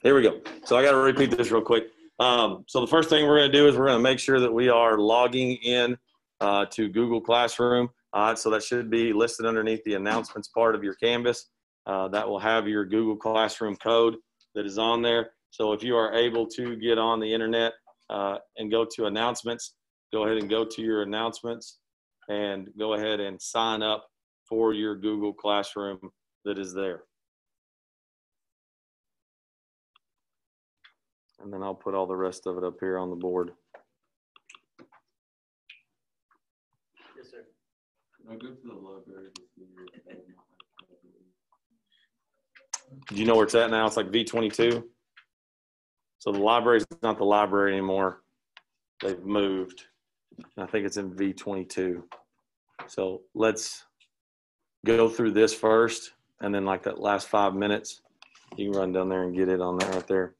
Here we go. So I got to repeat this real quick. So the first thing we're going to do is we're going to make sure that we are logging in to Google Classroom. So that should be listed underneath the announcements part of your Canvas. That will have your Google Classroom code that is on there. So if you are able to get on the internet and go to announcements, go ahead and go to your announcements and go ahead and sign up for your Google Classroom that is there. And then I'll put all the rest of it up here on the board. Yes, sir. I'll go to the library. Do you know where it's at now? It's like V22. So the library is not the library anymore. They've moved. I think it's in V22. So let's go through this first. And then like that last 5 minutes, you can run down there and get it on there right there.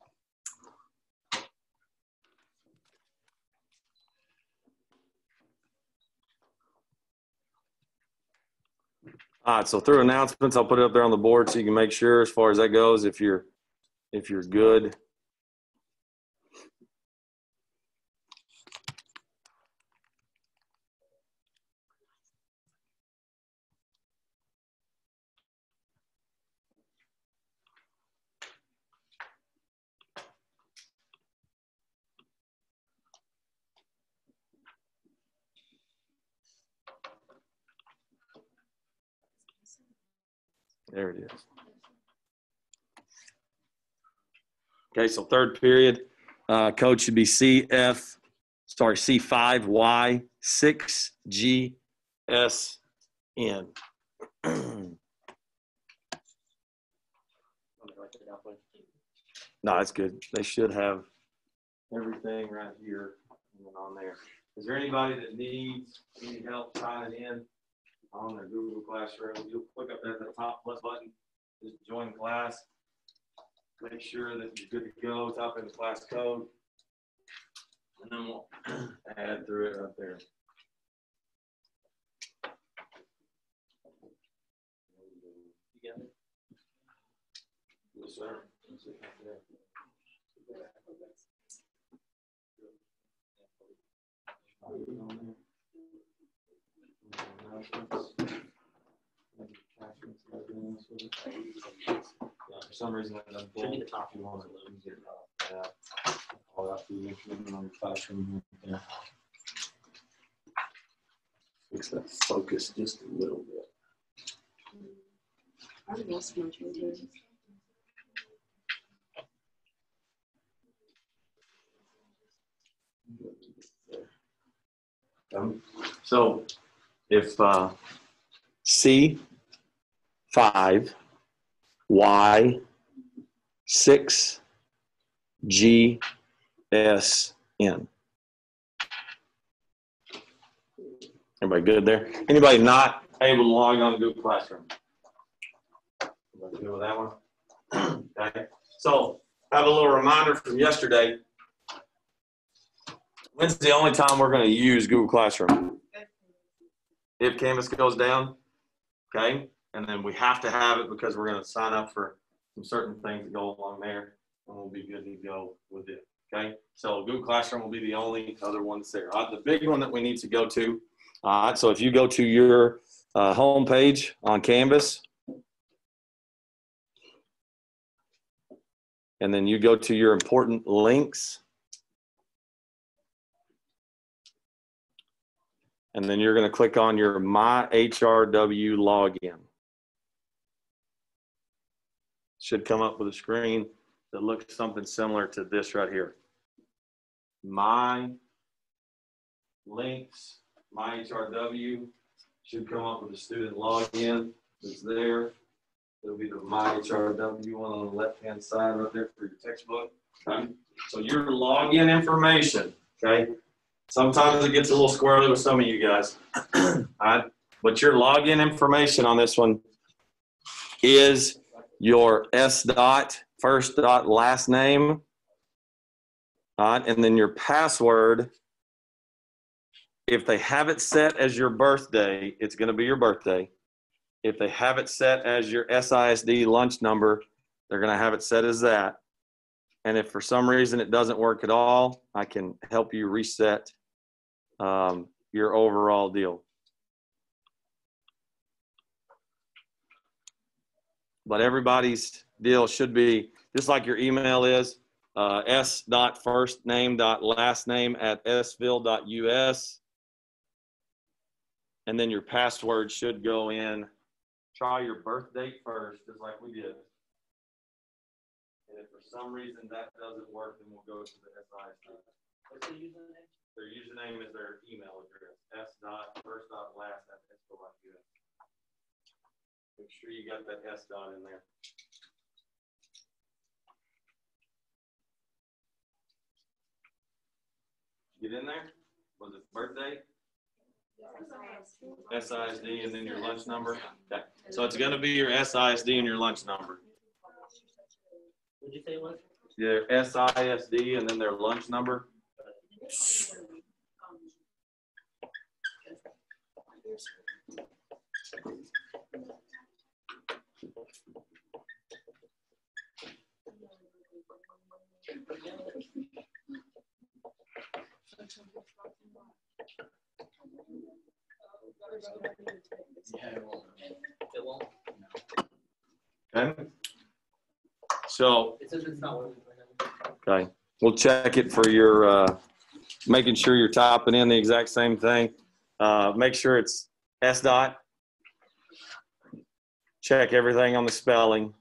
All right, so through announcements, I'll put it up there on the board so you can make sure as far as that goes, if you're good. There it is. Okay, so third period, code should be C5Y6GSN. No, that's good. They should have everything right here and on there. Is there anybody that needs any help signing in on their Google Classroom? You'll click up there at the top plus button, just join class. Make sure that you're good to go, type in the class code, and then we'll add through it right there. You got it? Yes, sir. For some reason, it doesn't pull the top you want to lose it. All that for you on the classroom. Yeah. Fix that focus just a little bit. I lost my children. So if C5Y6GSN. Everybody good there? Anybody not able to log on to Google Classroom? Everybody good with that one? Okay. So I have a little reminder from yesterday. When's the only time we're going to use Google Classroom? If Canvas goes down, okay? And then we have to have it because we're going to sign up for some certain things that go along there, and we'll be good to go with it, okay? So Google Classroom will be the only other one that's there. The big one that we need to go to, so if you go to your home page on Canvas, and then you go to your important links, and then you're going to click on your My HRW login. Should come up with a screen that looks something similar to this right here. My links, My HRW should come up with a student login that's there. It'll be the My HRW one on the left-hand side right there for your textbook. Okay? So your login information, okay? Sometimes it gets a little squirrely with some of you guys. All right? But your login information on this one is your S dot, first dot, last name. All right? And then your password, if they have it set as your birthday, it's going to be your birthday. If they have it set as your SISD lunch number, They're going to have it set as that. And if for some reason it doesn't work at all, I can help you reset your overall deal. But everybody's deal should be just like your email is, s.firstname.lastname@sville.us. And then your password should go in. Try your birth date first, just like we did. And if for some reason that doesn't work, then we'll go to the SISD. What's the username? Their username is their email address, s.first.last@sville.us. Make sure you got that S dot in there. Get in there? Was it birthday? SISD and then your lunch number? Okay. So it's going to be your SISD and your lunch number. What did you say it was? Your SISD and then their lunch number. It won't. Okay. So, It says it's not working right now. okay, we'll check it for your, making sure you're typing in the exact same thing. Make sure it's S dot. Check everything on the spelling,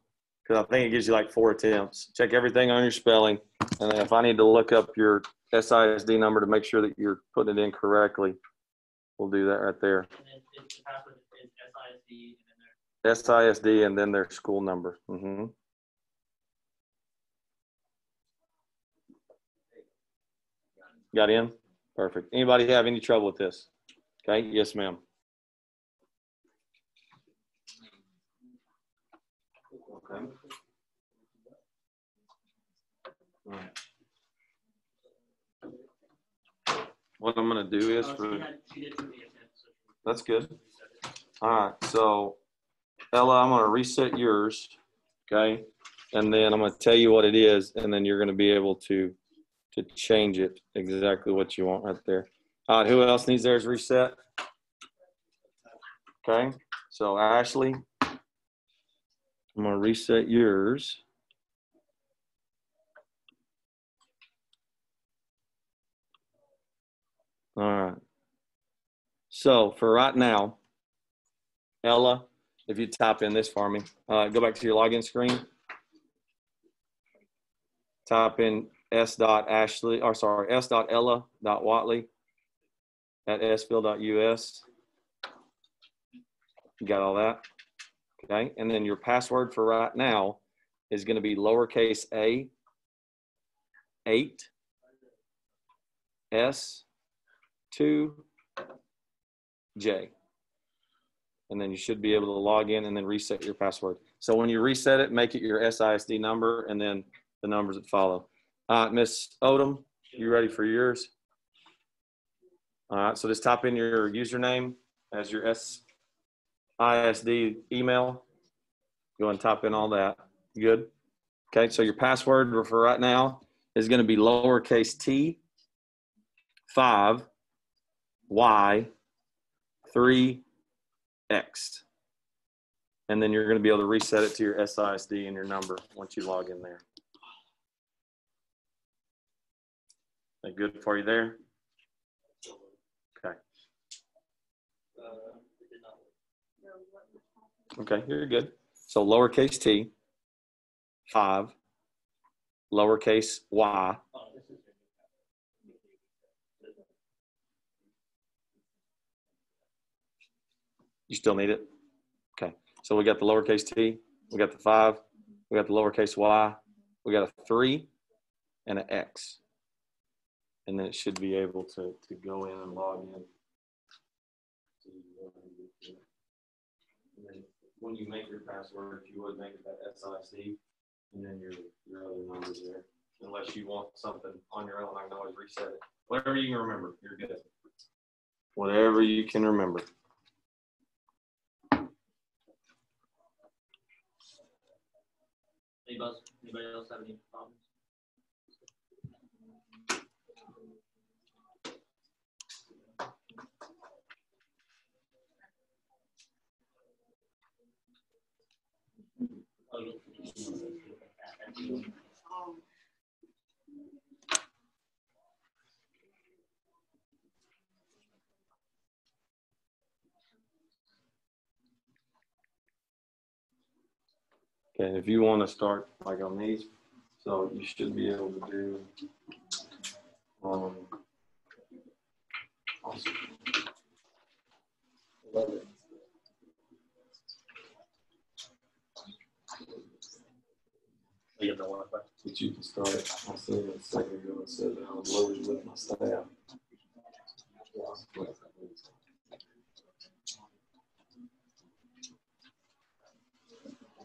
because I think it gives you like 4 attempts. Check everything on your spelling. And then if I need to look up your SISD number to make sure that you're putting it in correctly, we'll do that right there. And then the password is SISD and then SISD and then their school number. Mm-hmm. Got in? Perfect. Anybody have any trouble with this? Okay. Yes, ma'am. Okay. All right. What I'm going to do is that's good. All right. So, Ella, I'm going to reset yours. Okay. And then I'm going to tell you what it is. And then you're going to be able to change it exactly what you want right there. All right. Who else needs theirs reset? Okay. So, Ashley, I'm going to reset yours. All right. So for right now, Ella, if you type in this for me, go back to your login screen. Type in s.ella.watley@sville.us. You got all that? Okay. And then your password for right now is going to be lowercase a, 8, S, 2, J. And then you should be able to log in and then reset your password. So when you reset it, make it your SISD number and then the numbers that follow. Miss Odom, you ready for yours? All right, so just type in your username as your SISD email. Go and type in all that. Good. Okay, so your password for right now is going to be lowercase t, 5, Y, 3, X. And then you're going to be able to reset it to your SISD and your number once you log in there. That good for you there? Okay. Okay, you're good. So lowercase t, 5, lowercase y. You still need it? Okay. So we got the lowercase t, we got the 5, we got the lowercase y, we got a 3 and an X. And then it should be able to go in and log in. And then when you make your password, if you would make it that SIC and then your other numbers there. Unless you want something on your own, I can always reset it. Whatever you can remember, you're good. Whatever you can remember. Anybody else have any problems? Okay, if you want to start like on these, so you should be able to do awesome. But you can start. I said a second ago, I said that I was loaded with my staff.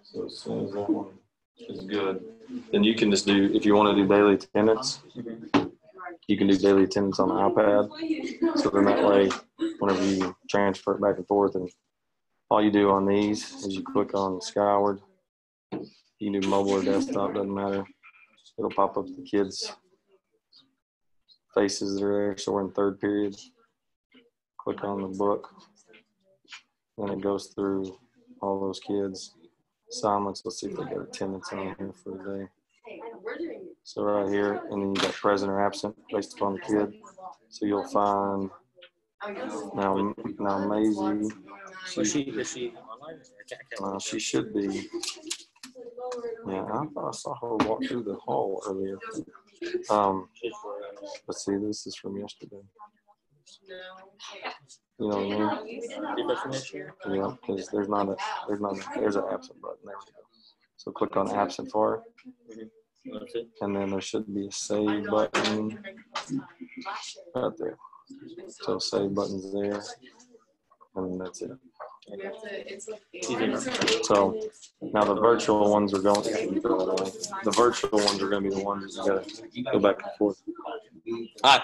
So as soon as that one is good, then you can just do, if you want to do daily attendance, you can do daily attendance on the iPad. So then that way, whenever you transfer it back and forth, and all you do on these is you click on Skyward. You can do mobile or desktop, doesn't matter. It'll pop up the kids' faces that are there. So we're in third period. Click on the book. Then it goes through all those kids. Assignments. Let's see if they got attendance on here for today. So right here, and then you got present or absent based upon the kid. So you'll find now Maisie. She should be. Yeah, I thought I saw her walk through the hall earlier. Let's see, this is from yesterday. You know what I mean? Yeah, because there's an absent button. There we go. So click on absent for her. And then there should be a save button right there. So save button's there. And that's it. So now the virtual ones are going. The virtual ones are going to be the ones that you got to go back and forth. All right.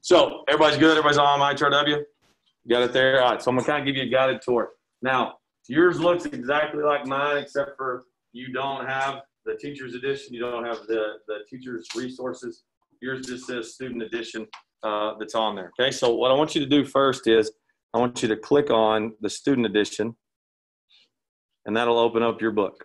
So everybody's good. Everybody's on MyHRW. Got it there. All right. So I'm gonna kind of give you a guided tour. Now yours looks exactly like mine, except for you don't have the teacher's edition. You don't have the teacher's resources. Yours just says student edition that's on there. Okay. So what I want you to do first is I want you to click on the student edition, and that'll open up your book.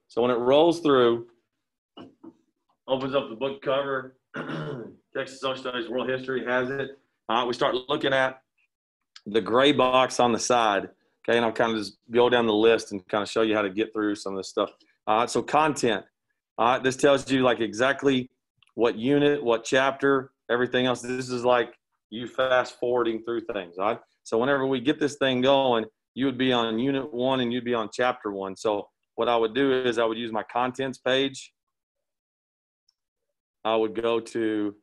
So when it rolls through, opens up the book cover, Texas Social Studies, World History has it. We start looking at the gray box on the side. Okay, and I'll kind of just go down the list and kind of show you how to get through some of this stuff. So content. This tells you like exactly what unit, what chapter, everything else. This is like you fast forwarding through things. All right. So whenever we get this thing going, you would be on unit 1 and you'd be on chapter 1. So what I would do is I would use my contents page. I would go to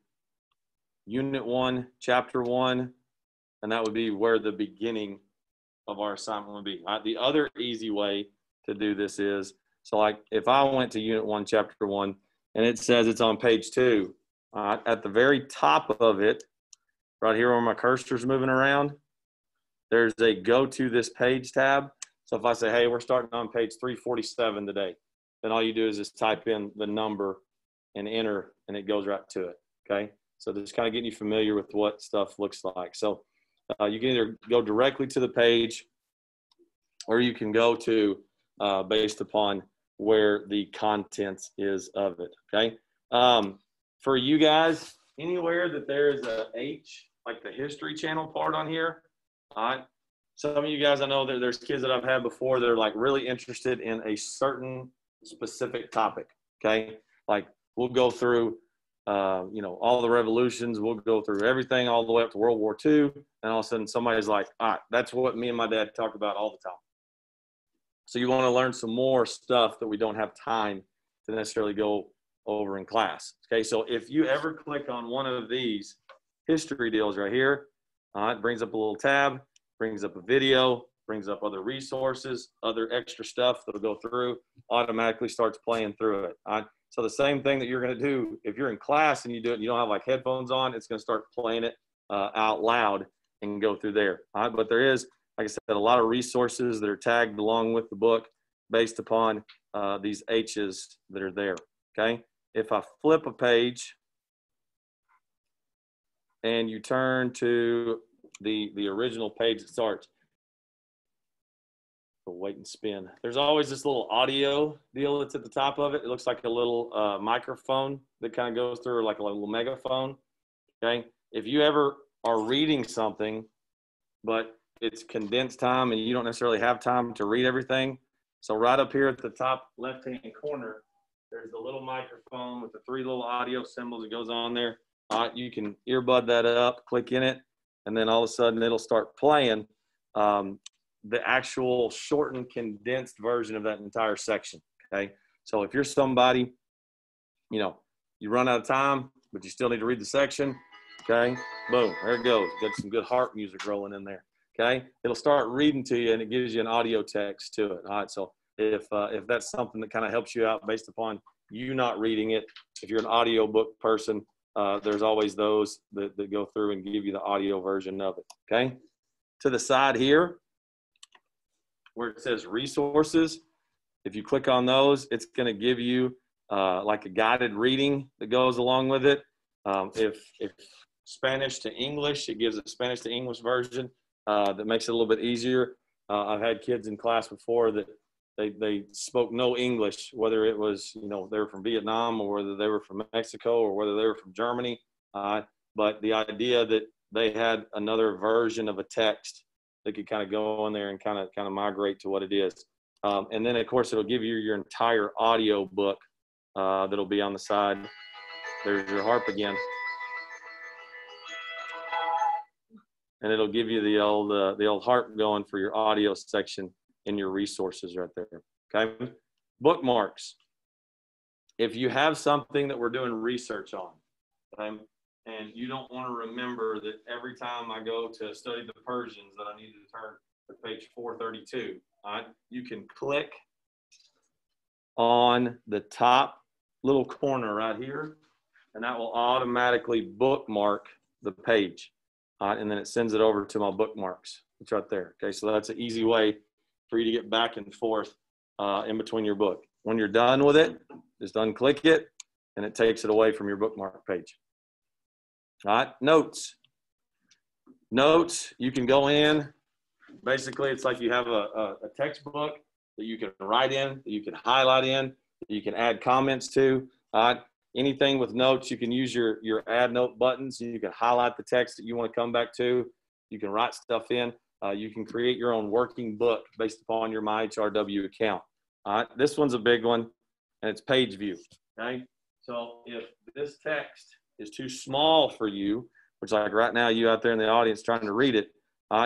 unit 1, chapter 1, and that would be where the beginning of our assignment would be. The other easy way to do this is, so like if I went to unit 1, chapter 1, and it says it's on page 2, at the very top of it, right here where my cursor's moving around, there's a go to this page tab. So if I say, hey, we're starting on page 347 today, then all you do is just type in the number and enter, and it goes right to it, okay? So just kind of getting you familiar with what stuff looks like. So you can either go directly to the page, or you can go to based upon where the content is of it, okay? For you guys, anywhere that there is a H, like the History Channel part on here, all right? Some of you guys, I know that there's kids that I've had before that are like really interested in a certain specific topic, okay? Like we'll go through, all the revolutions. We'll go through everything all the way up to World War II. And all of a sudden somebody's like, all right, that's what me and my dad talk about all the time. So you want to learn some more stuff that we don't have time to necessarily go over in class. Okay, so if you ever click on one of these history deals right here, it brings up a little tab, brings up a video, brings up other resources, other extra stuff that'll go through, automatically starts playing through it. So the same thing that you're going to do if you're in class and you do it, and you don't have like headphones on, it's going to start playing it out loud and go through there. All right, but there is, like I said, a lot of resources that are tagged along with the book based upon these H's that are there. Okay, if I flip a page and you turn to the original page that starts, we'll wait and spin. There's always this little audio deal that's at the top of it. It looks like a little microphone that kind of goes through, or like a little megaphone. Okay, if you ever are reading something, but it's condensed time and you don't necessarily have time to read everything, so right up here at the top left-hand corner, there's the little microphone with the 3 little audio symbols that goes on there. You can earbud that up, click in it, and then all of a sudden it'll start playing the actual shortened, condensed version of that entire section. Okay, so if you're somebody, you know, you run out of time, but you still need to read the section. Okay, boom, there it goes. Got some good harp music rolling in there. Okay, it'll start reading to you, and it gives you an audio text to it. All right, so if that's something that kind of helps you out based upon you not reading it, if you're an audio book person, there's always those that go through and give you the audio version of it. Okay, to the side here, where it says resources, if you click on those, it's going to give you like a guided reading that goes along with it. If Spanish to English, it gives a Spanish to English version that makes it a little bit easier. I've had kids in class before that they spoke no English, whether it was, you know, they were from Vietnam or whether they were from Mexico or whether they were from Germany. But the idea that they had another version of a text that could kind of go in there and kind of migrate to what it is. And then of course it'll give you your entire audio book that'll be on the side. There's your harp again. And it'll give you the old harp going for your audio section in your resources right there. Okay. Bookmarks. If you have something that we're doing research on, okay, and you don't want to remember that every time I go to study the Persians that I need to turn to page 432, all right, you can click on the top little corner right here, and that will automatically bookmark the page. And then it sends it over to my bookmarks. It's right there. Okay, so that's an easy way for you to get back and forth in between your book. When you're done with it, just unclick it, and it takes it away from your bookmark page. All right, notes. Notes, you can go in. Basically, it's like you have a textbook that you can write in, that you can highlight in, that you can add comments to. Anything with notes, you can use your add note buttons. You can highlight the text that you want to come back to. You can write stuff in. You can create your own working book based upon your MyHRW account. All right, this one's a big one, and it's page view. Okay, so if this text is too small for you, which like right now you out there in the audience trying to read it,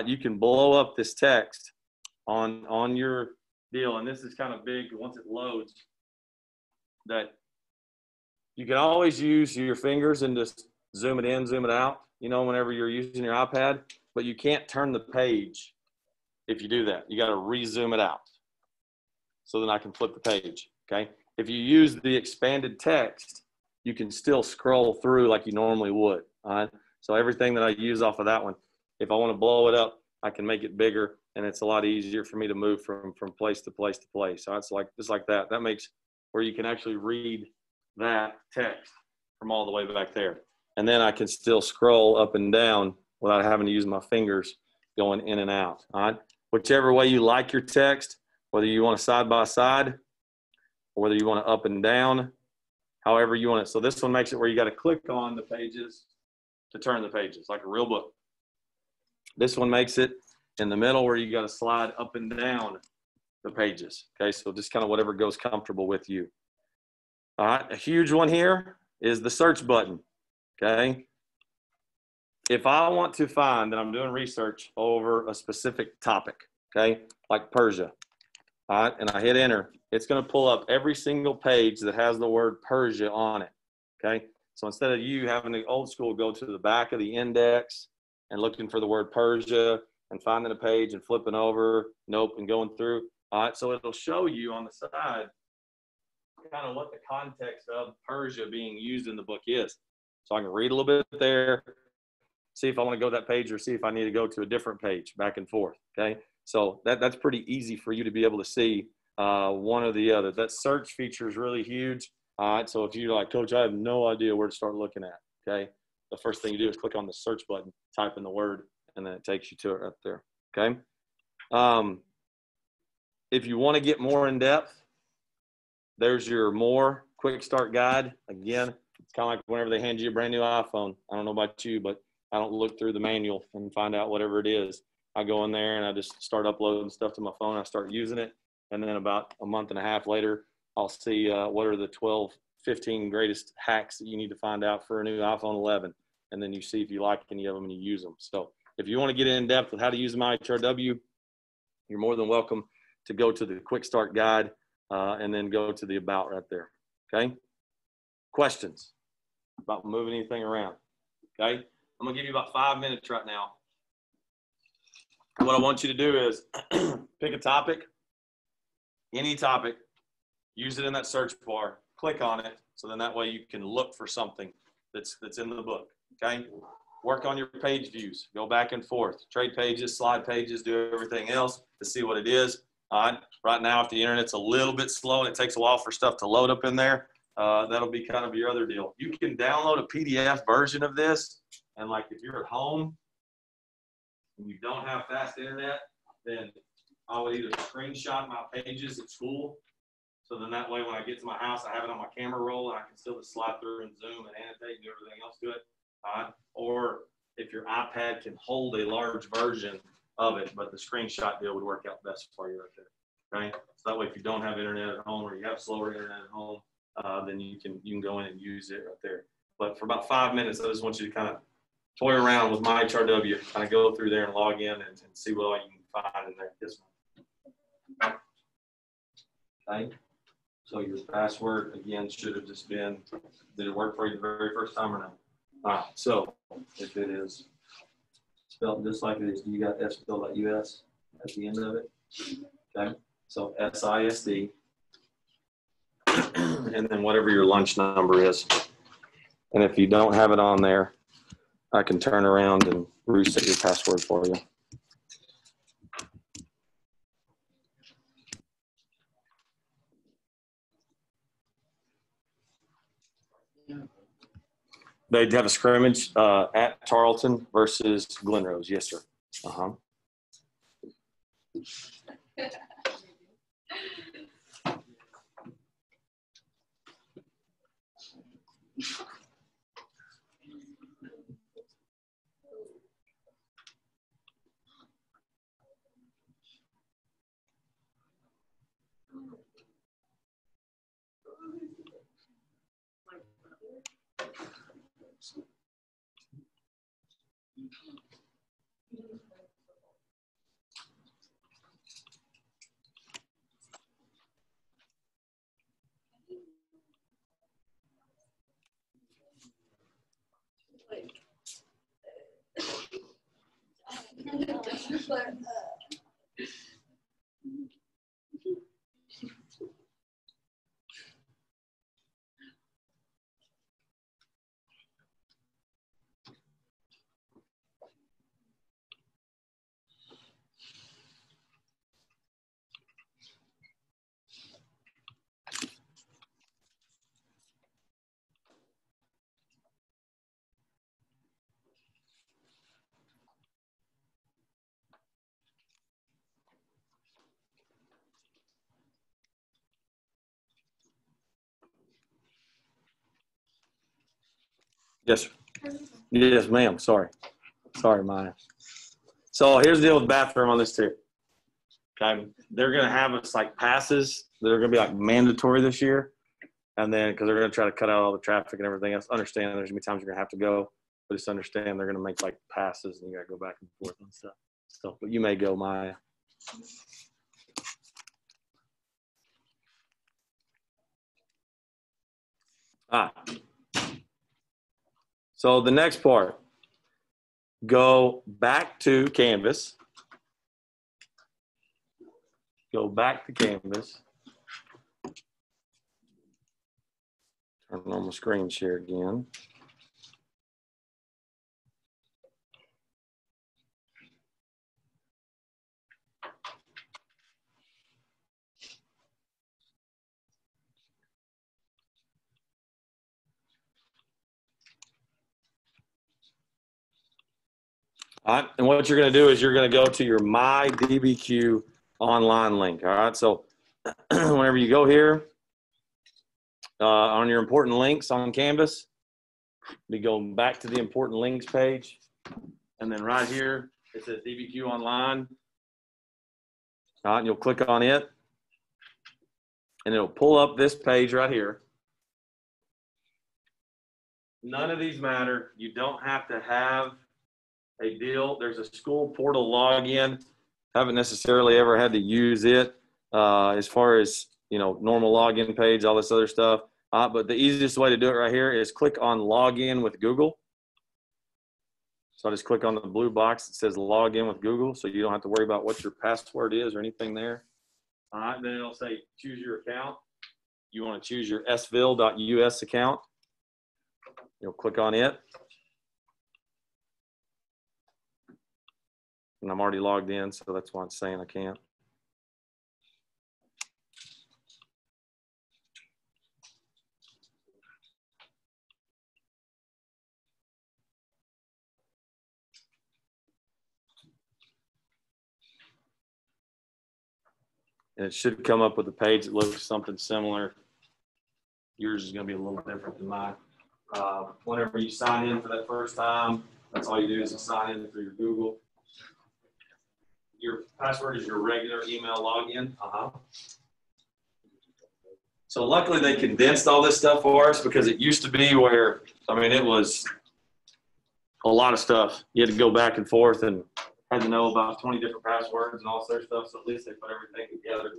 you can blow up this text on your deal, and this is kind of big once it loads. That you can always use your fingers and just zoom it in, zoom it out, you know, whenever you're using your iPad, but you can't turn the page if you do that. You got to re-zoom it out. So then I can flip the page, okay? If you use the expanded text, you can still scroll through like you normally would, all right? So everything that I use off of that one, if I want to blow it up, I can make it bigger, and it's a lot easier for me to move from place to place to place. So it's like, just like that. That makes where you can actually read that text from all the way back there. And then I can still scroll up and down without having to use my fingers going in and out. All right. Whichever way you like your text, whether you want to side by side or whether you want to up and down, however you want it. So this one makes it where you got to click on the pages to turn the pages like a real book. This one makes it in the middle where you got to slide up and down the pages. Okay. So just kind of whatever goes comfortable with you. All right, a huge one here is the search button, okay? If I want to find that I'm doing research over a specific topic, okay, like Persia, all right, and I hit enter, it's going to pull up every single page that has the word Persia on it, okay? So instead of you having the old school go to the back of the index and looking for the word Persia and finding a page and flipping over, nope, and going through, all right, so it'll show you on the side kind of what the context of Persia being used in the book is. So I can read a little bit there, see if I want to go to that page or see if I need to go to a different page, back and forth, okay? So that's pretty easy for you to be able to see one or the other. That search feature is really huge. All right, so if you're like, Coach, I have no idea where to start looking at, okay? The first thing you do is click on the search button, type in the word, and then it takes you to it right there, okay? If you want to get more in depth, there's your more quick start guide. Again, it's kind of like whenever they hand you a brand new iPhone. I don't know about you, but I don't look through the manual and find out whatever it is. I go in there and I just start uploading stuff to my phone. I start using it. And then about a month and a half later, I'll see what are the 12, 15 greatest hacks that you need to find out for a new iPhone 11. And then you see if you like any of them and you use them. So if you want to get in depth with how to use MyHRW, you're more than welcome to go to the quick start guide and then go to the about right there. Okay. Questions about moving anything around. Okay. I'm going to give you about 5 minutes right now. What I want you to do is pick a topic, any topic, use it in that search bar, click on it. So then that way you can look for something that's in the book. Okay. Work on your page views, go back and forth, trade pages, slide pages, do everything else to see what it is. Right now, if the internet's a little bit slow and it takes a while for stuff to load up in there, that'll be kind of your other deal. You can download a PDF version of this. And like if you're at home and you don't have fast internet, then I would either screenshot my pages at school. So then that way when I get to my house, I have it on my camera roll and I can still just slide through and zoom and annotate and do everything else to it. Or if your iPad can hold a large version of it, but the screenshot deal would work out best for you right there. Okay, so that way if you don't have internet at home or you have slower internet at home, then you can go in and use it right there. But for about 5 minutes, I just want you to kind of toy around with MyHRW, kind of go through there and log in and see what all you can find in there. This one. Okay. So your password again should have just been, did it work for you the very first time or not? All right, so if it is spelled just like it is, you got SPL.US at the end of it. Okay, so SISD, and then whatever your lunch number is. And if you don't have it on there, I can turn around and reset your password for you. They'd have a scrimmage at Tarleton versus Glenrose. Yes, sir. Uh-huh. Yes, sir. Yes, ma'am. Sorry, Maya. So here's the deal with the bathroom on this too. Okay, they're going to have us like passes that are going to be like mandatory this year, and then because they're going to try to cut out all the traffic and everything else. Understand there's going to be times you're going to have to go, but just understand they're going to make like passes and you got to go back and forth and stuff. So, but you may go, Maya. So the next part, go back to Canvas. Go back to Canvas. Our normal screen share again. All right, and what you're going to do is you're going to go to your My DBQ online link. All right, so whenever you go here on your important links on Canvas, we go back to the important links page, and then right here it says DBQ online. All right, and you'll click on it, and it'll pull up this page right here. None of these matter. You don't have to have a deal. There's a school portal login. Haven't necessarily ever had to use it as far as, you know, normal login page, all this other stuff. But the easiest way to do it right here is click on login with Google. So I just click on the blue box that says login with Google, so you don't have to worry about what your password is or anything there. All right, then it'll say choose your account. You want to choose your sville.us account. You'll click on it. And I'm already logged in, so that's why it's saying I can't. And it should come up with a page that looks something similar. Yours is going to be a little different than mine. Whenever you sign in for that first time, that's all you do is sign in through your Google. Your password is your regular email login. So luckily they condensed all this stuff for us, because it used to be where, I mean, it was a lot of stuff. You had to go back and forth and had to know about 20 different passwords and all this other stuff. So at least they put everything together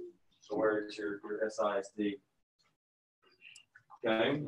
to where it's your SISD. Okay.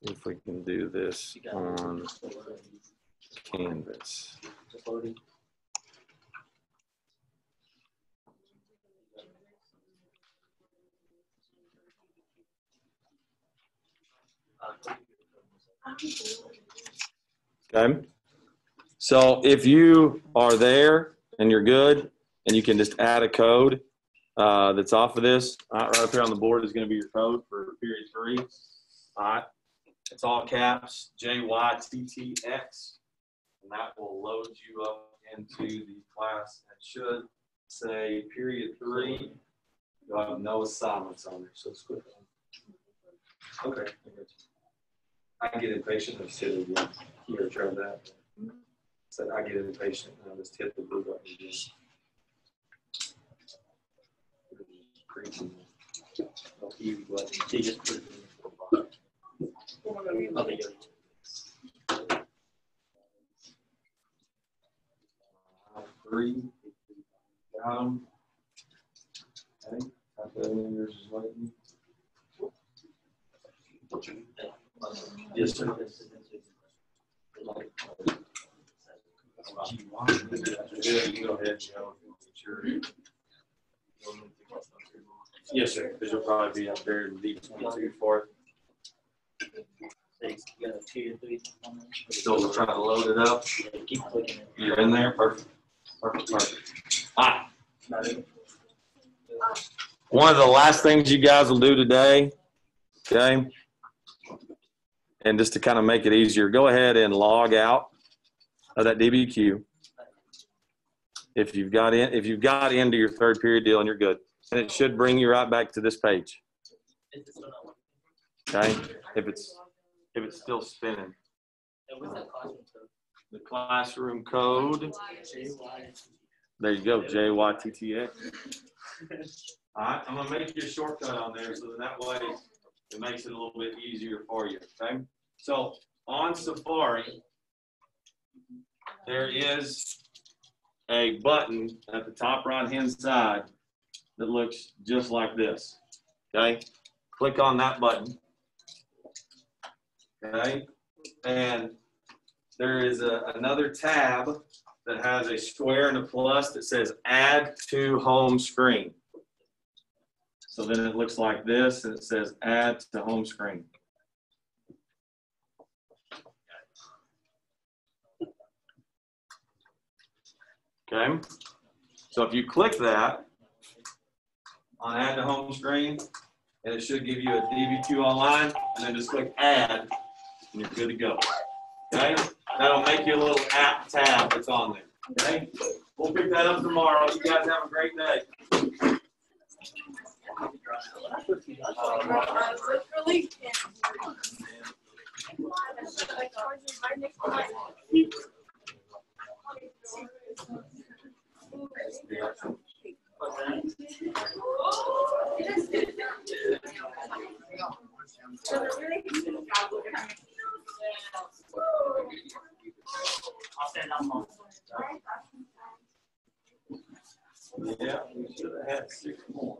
If we can do this on Canvas. Okay. So if you are there and you're good, and you can just add a code that's off of this, right up here on the board is going to be your code for period 3. All right. It's all caps, JYTTX, and that will load you up into the class. It should say period 3. You'll have no assignments on there, so it's quick. Okay. I get impatient. I've said it again. Here, try that. Said I get impatient, and I just hit the blue button again. Crazy. Oh, easy button. He just put it in the box. Okay. Three. Got them. Okay. Got that in. Yours is waiting. Yes, sir. You go ahead, Joe. Yes, sir. Because you'll probably be up there in D22 for it. You got a 2 or 3. Still trying to load it up. Keep clicking it. You're in there. Perfect. Perfect. Ah. One of the last things you guys will do today, okay, and just to kind of make it easier, go ahead and log out of that DBQ. If you've got into your third period deal, and you're good, and it should bring you right back to this page. Is it still not working? Okay, if it's still spinning. And what's that classroom code? The classroom code. JY. There you go, JYTTA. All right, I'm gonna make you a shortcut on there, so that way it makes it a little bit easier for you. Okay, so on Safari, there is a button at the top right-hand side that looks just like this. Okay, click on that button. Okay, and there is another tab that has a square and a plus that says Add to Home Screen. So then it looks like this, and it says Add to Home Screen. Okay, so if you click that on Add to Home Screen, and it should give you a DV2 online, and then just click Add, and you're good to go. Okay, that'll make you a little app tab that's on there. Okay, we'll pick that up tomorrow. You guys have a great day. I'll stand up home. Yeah, we should have had 6 more.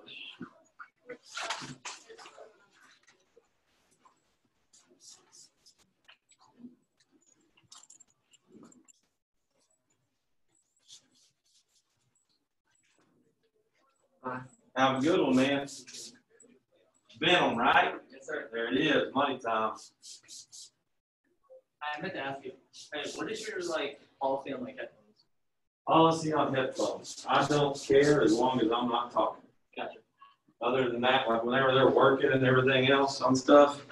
Have a good one, man. Venom, right? Yes, sir. There it is, money time. I meant to ask you, hey, what is your policy on headphones? Policy on headphones. I don't care as long as I'm not talking. Gotcha. Other than that, like whenever they're working and everything else on stuff.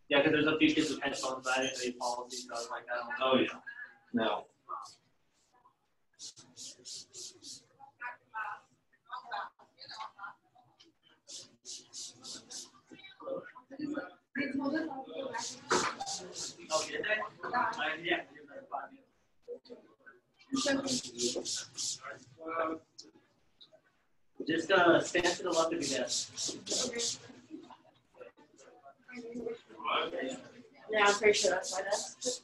Yeah, because there's a few kids with headphones, but I didn't know your policy, so I was like, I don't know. Oh, yeah. No. Oh, did they? Yeah. Just stand to the left of your desk. Yeah, I'm pretty sure that's my desk.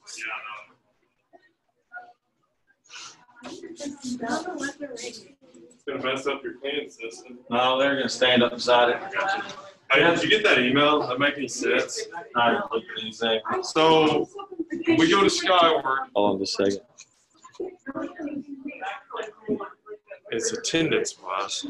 It's gonna mess up your cleaning system. No, they're gonna stand up beside it. Hey, did you get that email? That make any sense? I didn't look at anything. So we go to Skyward. Hold on just a second. It's attendance wise.